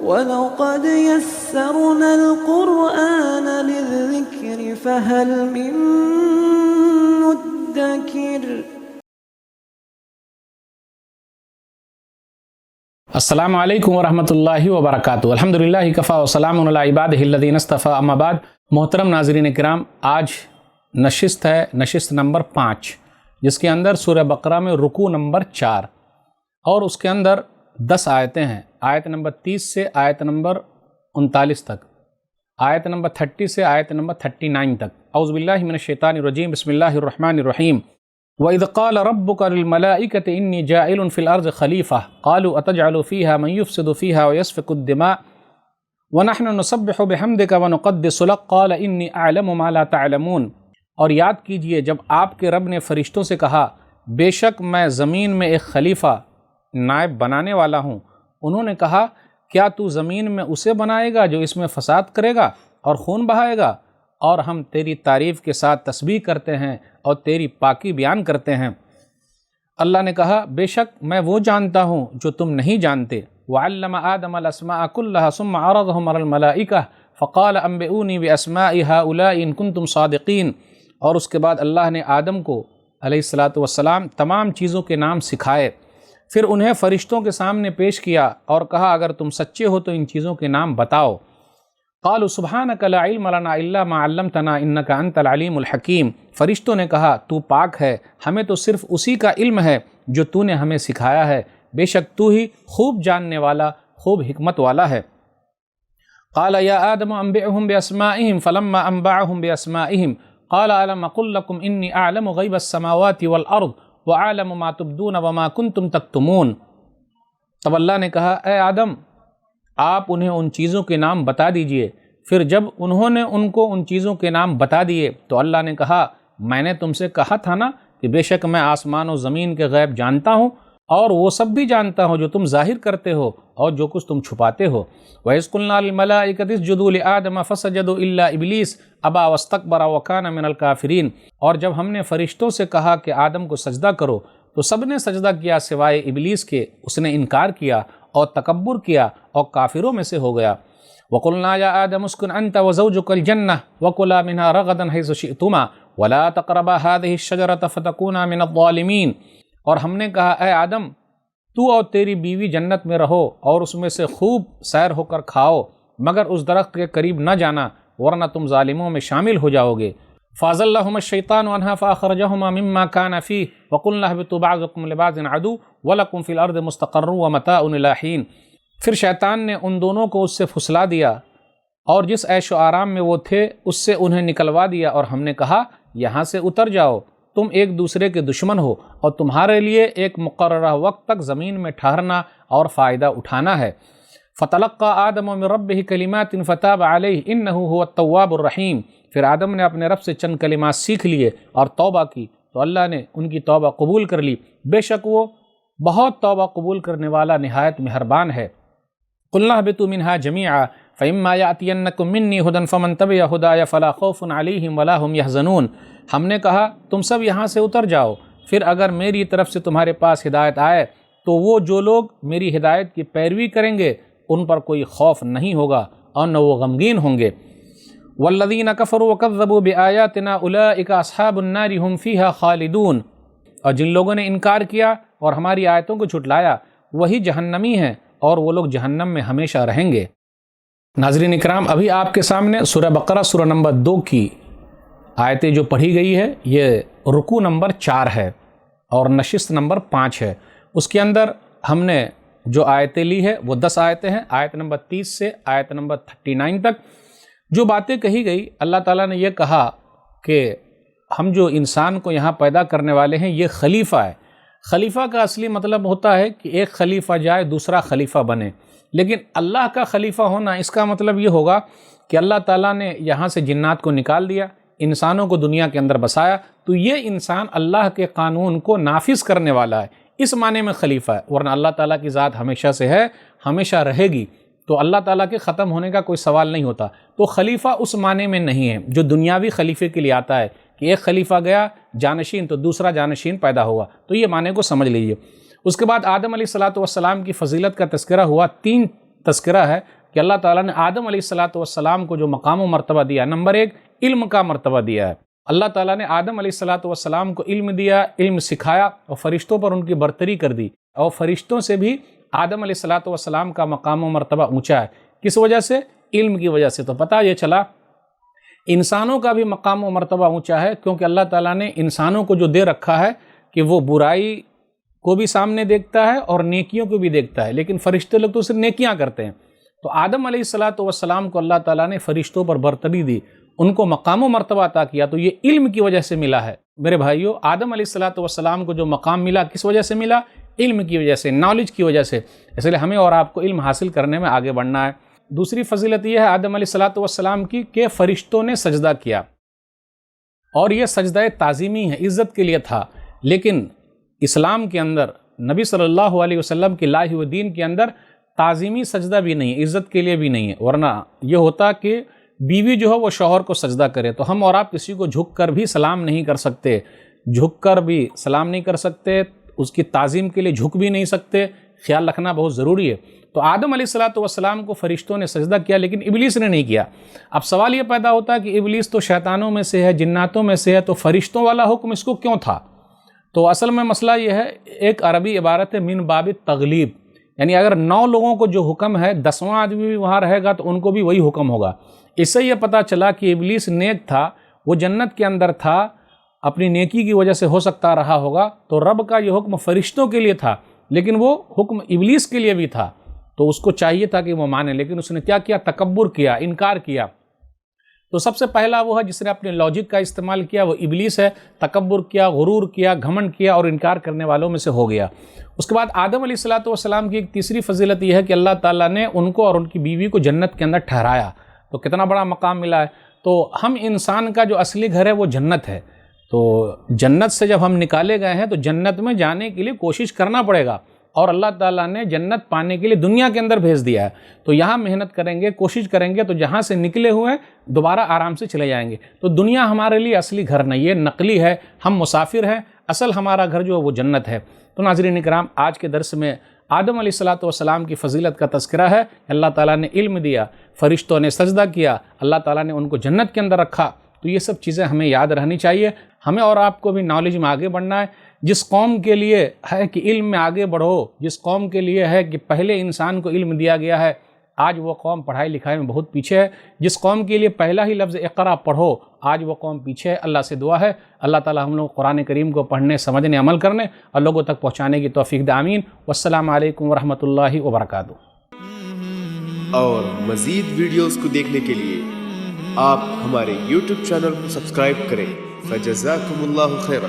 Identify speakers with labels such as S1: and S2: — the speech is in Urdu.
S1: وَلَقَدْ يَسَّرْنَا الْقُرْآنَ لِلذِّكْرِ فَهَلْ مِن مُّدَّكِرٍ۔
S2: السلام علیکم ورحمۃ اللہ وبرکاتہ۔ الحمدللہ کفا وسلام علی عبادہ الذین اصطفیٰ، اما بعد۔ محترم ناظرین کرام، آج نشست ہے نشست نمبر 5، جس کے اندر سورہ بقرہ میں رکوع نمبر 4 اور اس کے اندر 10 آیتیں ہیں، آیت نمبر 30 سے آیت نمبر 39 تک، آیت نمبر 30 سے آیت نمبر 39 تک۔ اعوذ باللہ من الشیطان الرجیم، بسم اللہ الرحمن الرحیم۔ وَإِذْ قَالَ رَبُّكَ لِلْمَلَائِكَةِ إِنِّي جَاعِلٌ فِي الْأَرْضِ خَلِيفَةً قَالُوا أَتَجْعَلُ فِيهَا مَن يُفْسِدُ فِيهَا وَيَسْفِكُ الدِّمَاءَ وَنَحْنُ نُسَبِّحُ بِحَمْدِكَ وَنُقَدِّسُ لَكَ قَالَ إِنِّي أَعْلَمُ مَا لَا تَعْلَمُونَ۔ اور یاد کیجئے جب آپ کے رب نے فرشتوں سے کہا، بے شک میں زمین میں ایک خلیفہ نائب بنانے والا ہوں۔ انہوں نے کہا، کیا تو زمین میں اسے بنائے گا جو اس میں فساد کرے گا اور خون بہائے گا؟ اور ہم تیری تعریف کے ساتھ تسبیح کرتے ہیں اور تیری پاکی بیان کرتے ہیں۔ اللہ نے کہا، بے شک میں وہ جانتا ہوں جو تم نہیں جانتے۔ وَعَلَّمَ آدَمَ الْأَسْمَاءَ كُلَّهَا ثُمَّ عَرَضَهُمْ عَلَى الْمَلَائِكَةِ فَقَالَ أَنبِئُونِي بِأَسْمَاءِ هَؤُلَاءِ إِن كُنتُمْ صَادِقِينَ۔ اور اس کے بعد اللہ نے آدم کو علیہ السلام تمام چیزوں کے نام سکھائے، پھر انہیں فرشتوں کے سامنے پیش کیا اور کہا، اگر تم سچے ہو تو ان چیزوں کے نام بتاؤ۔ قالوا سبحانک لا علم لنا الا ما علمتنا انک انت العلیم الحکیم۔ فرشتوں نے کہا، تو پاک ہے، ہمیں تو صرف اسی کا علم ہے جو تو نے ہمیں سکھایا ہے، بے شک تو ہی خوب جاننے والا، خوب حکمت والا ہے۔ قال یا آدم انبئهم باسمائهم فلما انبأهم باسمائهم قال الم اقل لكم انی اعلم غیب السماوات والارض واعلم ما تبدون وما کنتم تکتمون۔ تب اللہ نے کہا، اے آدم، آپ انہیں ان چیزوں کے نام بتا دیجئے۔ پھر جب انہوں نے ان کو ان چیزوں کے نام بتا دیے تو اللہ نے کہا، میں نے تم سے کہا تھا نا کہ بے شک میں آسمان و زمین کے غیب جانتا ہوں اور وہ سب بھی جانتا ہوں جو تم ظاہر کرتے ہو اور جو کچھ تم چھپاتے ہو۔ وَإِذْ قُلْنَا لِلْمَلَائِكَةِ اسْجُدُوا لِآدَمَ فَسَجَدُوا إِلَّا إِبْلِيسَ أَبَىٰ وَاسْتَكْبَرَ وَكَانَ مِنَ الْكَافِرِينَ۔ اور جب ہم نے فرشتوں سے کہا کہ آدم کو سجدہ کرو تو سب نے سجدہ کیا سوائے ابلیس کے، اس نے انکار کیا اور تکبر کیا اور کافروں میں سے ہو گیا۔ وَقُلْنَا يَا آدَمُ اسْكُنْ أَنْتَ وَزَوْجُكَ الْجَنَّةَ وَكُلَا مِنْهَا رَغَدًا حَيْثُ شِئْتُمَا وَلَا تَقْرَبَا هَٰذِهِ الشَّجَرَةَ فَتَكُونَا مِنَ الظَّالِمِينَ۔ اور ہم نے کہا، اے آدم، تو اور تیری بیوی جنت میں رہو اور اس میں سے خوب سیر ہو کر کھاؤ، مگر اس درخت کے قریب نہ جانا ورنہ تم ظالموں میں شامل ہو جاؤ گے۔ فَأَزَلَّهُمَا الشَّيْطَانُ عَنْهَا فَأَخْرَجَهُمَا مِمَّا كَانَ فِيهِ وَقُلْنَا اهْبِطُوا بَعْضُكُمْ لِبَعْضٍ عَدُوٌّ وَلَكُمْ فِي الْأَرْضِ مُسْتَقَرٌّ وَمَتَاعٌ إِلَىٰ حِينٍ۔ پھر شیطان نے ان دونوں کو اس سے پھسلا دیا اور جس عیش و آرام میں وہ تھے اس سے انہیں نکلوا دیا، اور ہم نے کہا، یہاں سے اتر جاؤ، تم ایک دوسرے کے دشمن ہو اور تمہارے لیے ایک مقررہ وقت تک زمین میں ٹھہرنا اور فائدہ اٹھانا ہے۔ فَتَلَقَّىٰ آدَمُ مِن رَّبِّهِ كَلِمَاتٍ فَتَابَ عَلَيْهِ إِنَّهُ هُوَ التَّوَّابُ الرَّحِيمُ۔ پھر آدم نے اپنے رب سے چند کلمات سیکھ لیے اور توبہ کی تو اللہ نے ان کی توبہ قبول کر لی، بے شک وہ بہت توبہ قبول کرنے والا نہایت مہربان ہے۔ قُلْنَا اهْبِطُوا مِنْهَا جَمِيعًا فَإِمَّا يَأْتِيَنَّكُم مِّنِّي هُدًى فَمَن تَبِعَ هُدَايَ فَلَا خَوْفٌ عَلَيْهِمْ وَلَا هُمْ يَحْزَنُونَ۔ ہم نے کہا، تم سب یہاں سے اتر جاؤ، پھر اگر میری طرف سے تمہارے پاس ہدایت آئے تو وہ جو لوگ میری ہدایت کی پیروی کریں گے ان پر کوئی خوف نہیں ہوگا اور نہ وہ غمگین ہوں گے۔ وَالَّذِينَ كَفَرُوا وَكَذَّبُوا بِآيَاتِنَا أُولَٰئِكَ أَصْحَابُ النَّارِ هُمْ فِيهَا خَالِدُونَ۔ اور جن لوگوں نے انکار کیا اور ہماری آیتوں کو جھٹلایا وہی جہنمی ہیں اور وہ لوگ جہنم میں ہمیشہ رہیں گے۔ ناظرین اکرام، ابھی آپ کے سامنے سورہ بقرہ سورہ نمبر 2 کی آیتیں جو پڑھی گئی ہے، یہ رکوع نمبر 4 ہے اور نشست نمبر 5 ہے۔ اس کے اندر ہم نے جو آیتیں لی ہے وہ 10 آیتیں ہیں، آیت نمبر 30 سے آیت نمبر 39 تک۔ جو باتیں کہی گئی، اللہ تعالیٰ نے یہ کہا کہ ہم جو انسان کو یہاں پیدا کرنے والے ہیں یہ خلیفہ ہے۔ خلیفہ کا اصلی مطلب ہوتا ہے کہ ایک خلیفہ جائے دوسرا خلیفہ بنے، لیکن اللہ کا خلیفہ ہونا اس کا مطلب یہ ہوگا کہ اللہ تعالیٰ نے یہاں سے جنات کو نکال دیا، انسانوں کو دنیا کے اندر بسایا، تو یہ انسان اللہ کے قانون کو نافذ کرنے والا ہے، اس معنی میں خلیفہ ہے، ورنہ اللہ تعالیٰ کی ذات ہمیشہ سے ہے، ہمیشہ رہے گی، تو اللہ تعالیٰ کے ختم ہونے کا کوئی سوال نہیں ہوتا۔ تو خلیفہ اس معنی میں نہیں ہے جو دنیاوی خلیفے کے لیے آتا ہے کہ ایک خلیفہ گیا جانشین تو دوسرا جانشین پیدا ہوا، تو یہ معنی کو سمجھ لیجئے۔ اس کے بعد آدم علیہ السلام کی فضیلت کا تذکرہ ہوا، 3 تذکرہ ہے کہ اللہ تعالیٰ نے آدم علیہ السلام کو جو مقام و مرتبہ دیا، نمبر 1 علم کا مرتبہ دیا ہے۔ اللہ تعالیٰ نے آدم علیہ السلام کو علم دیا، علم سکھایا اور فرشتوں پر ان کی برتری کر دی، اور فرشتوں سے بھی آدم علیہ السلام کا مقام و مرتبہ اونچا ہے۔ کس وجہ سے؟ علم کی وجہ سے۔ تو پتہ یہ چلا انسانوں کا بھی مقام و مرتبہ اونچا ہے، کیونکہ اللہ تعالیٰ نے انسانوں کو جو دے رکھا ہے کہ وہ برائی کو بھی سامنے دیکھتا ہے اور نیکیوں کو بھی دیکھتا ہے، لیکن فرشتے لوگ تو صرف نیکیاں کرتے ہیں۔ تو آدم علیہ السلام کو اللہ تعالیٰ نے فرشتوں پر برتری دی، ان کو مقام و مرتبہ عطا کیا، تو یہ علم کی وجہ سے ملا ہے۔ میرے بھائیوں، آدم علیہ السلام کو جو مقام ملا کس وجہ سے ملا؟ علم کی وجہ سے، نالج کی وجہ سے۔ اس لیے ہمیں اور آپ کو علم حاصل کرنے میں آگے بڑھنا ہے۔ دوسری فضیلت یہ ہے آدم علیہ السلام کی کہ فرشتوں نے سجدہ کیا، اور یہ سجدہ تعظیمی ہے، عزت کے لیے تھا، لیکن اسلام کے اندر نبی صلی اللہ علیہ وسلم کے لائے ہوئے دین کے اندر تعظیمی سجدہ بھی نہیں ہے، عزت کے لیے بھی نہیں ہے، ورنہ یہ ہوتا کہ بیوی جو ہے وہ شوہر کو سجدہ کرے، تو ہم اور آپ کسی کو جھک کر بھی سلام نہیں کر سکتے، جھک کر بھی سلام نہیں کر سکتے، اس کی تعظیم کے لیے جھک بھی نہیں سکتے، خیال رکھنا بہت ضروری ہے۔ تو آدم علیہ السلام کو فرشتوں نے سجدہ کیا، لیکن ابلیس نے نہیں کیا۔ اب سوال یہ پیدا ہوتا ہے کہ ابلیس تو شیطانوں میں سے ہے، جناتوں میں سے ہے، تو فرشتوں والا حکم اس کو کیوں تھا؟ تو اصل میں مسئلہ یہ ہے، ایک عربی عبارت ہے من باب تغلیب، یعنی اگر 9 لوگوں کو جو حکم ہے 10واں آدمی بھی وہاں رہے گا تو ان کو بھی وہی حکم ہوگا۔ اس سے یہ پتہ چلا کہ ابلیس نیک تھا، وہ جنت کے اندر تھا، اپنی نیکی کی وجہ سے ہو سکتا رہا ہوگا، تو رب کا یہ حکم فرشتوں کے لیے تھا، لیکن وہ حکم ابلیس کے لیے بھی تھا، تو اس کو چاہیے تھا کہ وہ مانے، لیکن اس نے کیا کیا؟ تکبر کیا، انکار کیا۔ تو سب سے پہلا وہ ہے جس نے اپنے لاجک کا استعمال کیا، وہ ابلیس ہے، تکبر کیا، غرور کیا، گھمنڈ کیا اور انکار کرنے والوں میں سے ہو گیا۔ اس کے بعد آدم علیہ السلام کی ایک تیسری فضیلت یہ ہے کہ اللہ تعالیٰ نے ان کو اور ان کی بیوی کو جنت کے اندر ٹھہرایا، تو کتنا بڑا مقام ملا ہے۔ تو ہم انسان کا جو اصلی گھر ہے وہ جنت ہے، تو جنت سے جب ہم نکالے گئے ہیں تو جنت میں جانے کے لیے کوشش کرنا پڑے گا، اور اللہ تعالیٰ نے جنت پانے کے لیے دنیا کے اندر بھیج دیا ہے، تو یہاں محنت کریں گے، کوشش کریں گے، تو جہاں سے نکلے ہوئے ہیں دوبارہ آرام سے چلے جائیں گے۔ تو دنیا ہمارے لیے اصلی گھر نہیں ہے، نقلی ہے، ہم مسافر ہیں، اصل ہمارا گھر جو ہے وہ جنت ہے۔ تو ناظرین کرام، آج کے درس میں آدم علیہ السلام کی فضیلت کا تذکرہ ہے۔ اللہ تعالیٰ نے علم دیا، فرشتوں نے سجدہ کیا، اللہ تعالیٰ نے ان کو جنت کے اندر رکھا، تو یہ سب چیزیں ہمیں یاد رہنی چاہیے۔ ہمیں اور آپ کو بھی نالج میں آگے بڑھنا ہے۔ جس قوم کے لیے ہے کہ علم میں آگے بڑھو، جس قوم کے لیے ہے کہ پہلے انسان کو علم دیا گیا ہے، آج وہ قوم پڑھائی لکھائی میں بہت پیچھے ہے۔ جس قوم کے لیے پہلا ہی لفظ اقرا پڑھو، آج وہ قوم پیچھے ہے۔ اللہ سے دعا ہے اللہ تعالی ہم لوگ قرآن کریم کو پڑھنے، سمجھنے، عمل کرنے اور لوگوں تک پہنچانے کی توفیق دے، آمین۔ والسلام علیکم ورحمۃ اللہ وبرکاتہ۔
S3: اور مزید ویڈیوز کو دیکھنے کے لیے آپ ہمارے YouTube چینل کو سبسکرائب کریں۔ فجزاکم اللہ خیرا۔